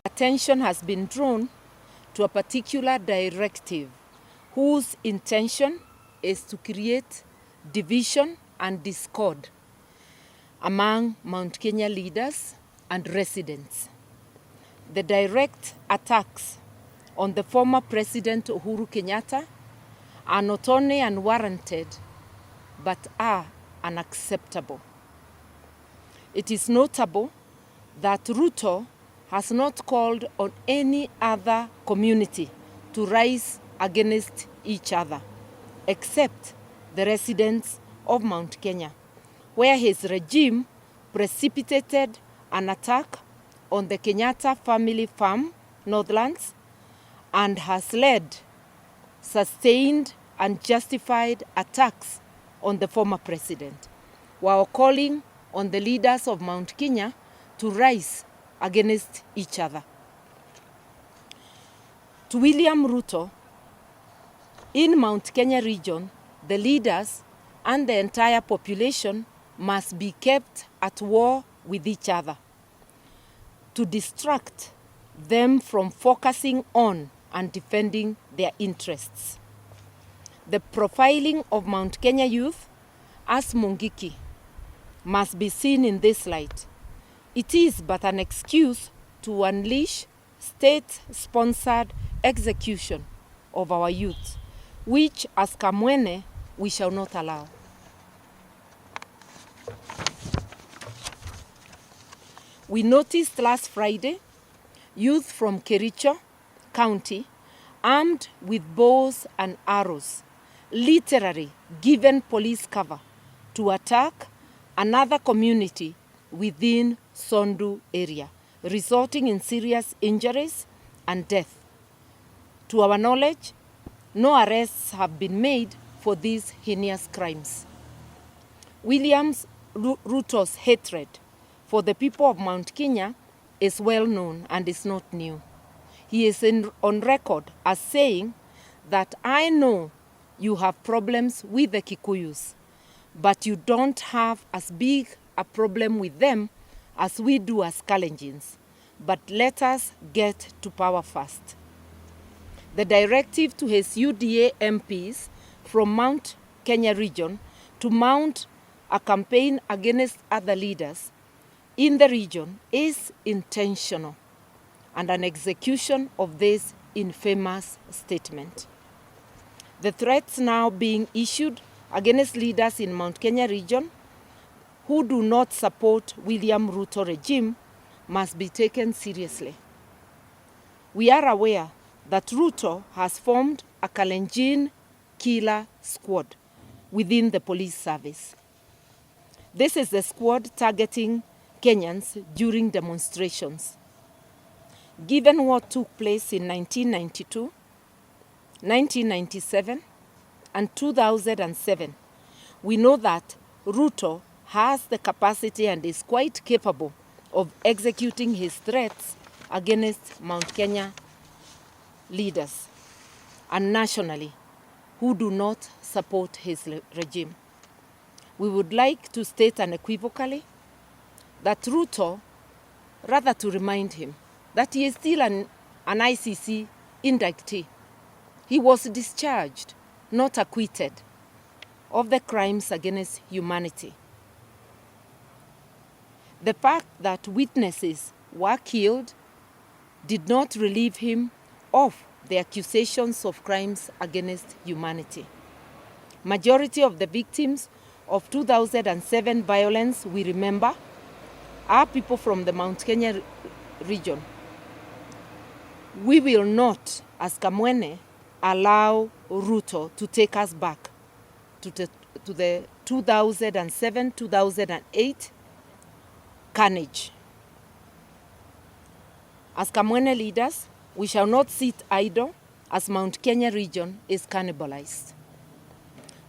Attention has been drawn to a particular directive whose intention is to create division and discord among Mount Kenya leaders and residents. The direct attacks on the former President Uhuru Kenyatta are not only unwarranted, but are unacceptable. It is notable that Ruto has not called on any other community to rise against each other, except the residents of Mount Kenya, where his regime precipitated an attack on the Kenyatta family farm, Northlands, and has led sustained and justified attacks on the former president, while calling on the leaders of Mount Kenya to rise against each other. To William Ruto, in Mount Kenya region, the leaders and the entire population must be kept at war with each other to distract them from focusing on and defending their interests. The profiling of Mount Kenya youth as Mungiki must be seen in this light. It is but an excuse to unleash state-sponsored execution of our youth, which as Kamwene we shall not allow. We noticed last Friday youth from Kericho County armed with bows and arrows, literally given police cover to attack another community within Sondu area, resulting in serious injuries and death. To our knowledge, no arrests have been made for these heinous crimes. William Ruto's hatred for the people of Mount Kenya is well known and is not new. He is on record as saying that I know you have problems with the Kikuyus, but you don't have as big a problem with them as we do as Kalenjins. But let us get to power first. The directive to his UDA MPs from Mount Kenya region to mount a campaign against other leaders in the region is intentional and an execution of this infamous statement. The threats now being issued against leaders in Mount Kenya region who do not support William Ruto regime must be taken seriously. We are aware that Ruto has formed a Kalenjin killer squad within the police service. This is the squad targeting Kenyans during demonstrations. Given what took place in 1992, 1997, and 2007, we know that Ruto has the capacity and is quite capable of executing his threats against Mount Kenya leaders and nationally who do not support his regime. We would like to state unequivocally that Ruto, rather to remind him that he is still an ICC indictee. He was discharged, not acquitted, of the crimes against humanity. The fact that witnesses were killed did not relieve him of the accusations of crimes against humanity. Majority of the victims of 2007 violence, we remember, are people from the Mount Kenya region. We will not, as Kamwene, allow Ruto to take us back to the 2007-2008 carnage. As Kamwene leaders, we shall not sit idle as Mount Kenya region is cannibalized.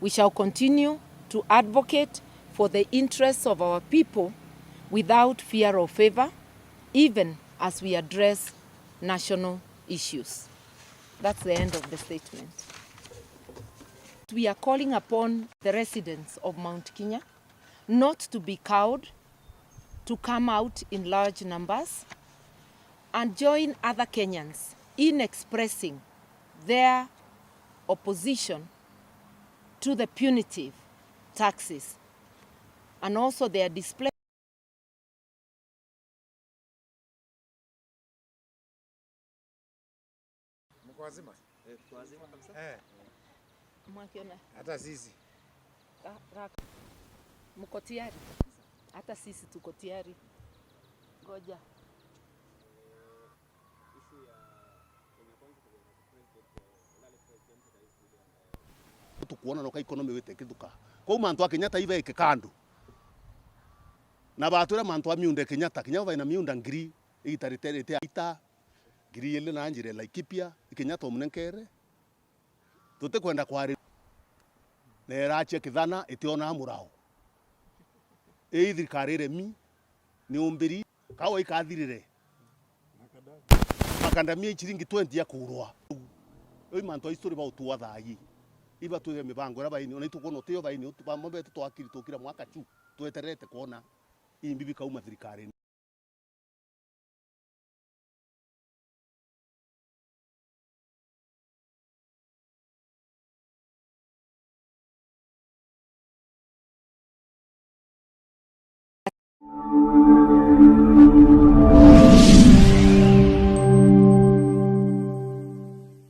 We shall continue to advocate for the interests of our people without fear or favor, even as we address national issues. That's the end of the statement. We are calling upon the residents of Mount Kenya not to be cowed, to come out in large numbers and join other Kenyans in expressing their opposition to the punitive taxes and also their display. Hata sisi mko tayari? Hata sisi tuko tayari. Ngoja. Tukuona no ka economy witekithuka kwa mantu a Kenyatta ive ke kando na batura mantu a miunda Kenyatta vai na miunda ngiri itariterete ita ngiri ile na njire Laikipia Kenyatta omunenkere tute kwenda kwari nerache kithana itiona murao thirikari mi ni umbiri kawa ikathirire makandamia chiringi 20 ya kurwa oi mantu a history ba utuwa thai iba tuwe mibango ra baini ona itukono tio baini tubambe twakiri tukira mwaka tu tweterete kuona imbibi kauma thirikari.